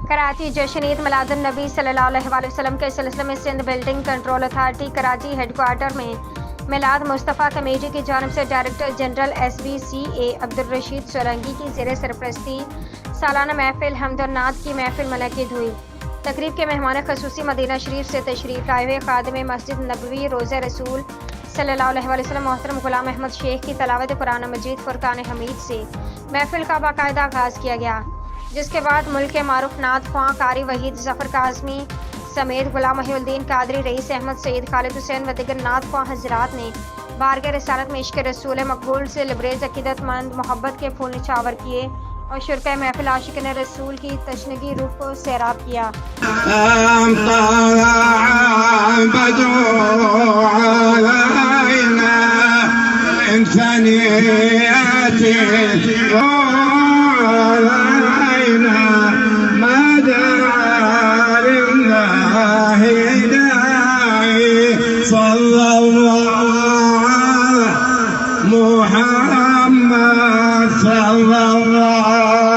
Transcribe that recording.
کراچی جشن عید میلاد النبی صلی اللہ علیہ وآلہ وسلم کے سلسلے میں Sindh building control authority Karachi head quarter میں میلاد مصطفیٰ کمیٹی کی جانب سے director general SBCA Abdul Rashid Solangi کی زیر سرپرستی سالانہ محفل حمد و نعت کی محفل منعقد ہوئی۔ تقریب کے مہمان خصوصی مدینہ شریف سے تشریف لائے ہوئے خادم مسجد نبوی روضہ رسول صلی اللہ علیہ وآلہ وسلم محترم غلام احمد شیخ کی تلاوت قرآن مجید فرقان حمید سے محفل کا باقاعدہ آغاز کیا گیا، جس کے بعد ملک کے معروف نعت خواں قاری وحید ظفر کاظمی سمیت غلام محی الدین قادری، رئیس احمد سید خالد حسین و دیگر نعت خواں حضرات نے بارگاہ رسالت میں عشق رسول مقبول سے لبریز عقیدت مند محبت کے پھول نچھاور کیے اور شرکۂ محفل عاشقین رسول کی تشنگی روح کو سیراب کیا۔ محمد صلی اللہ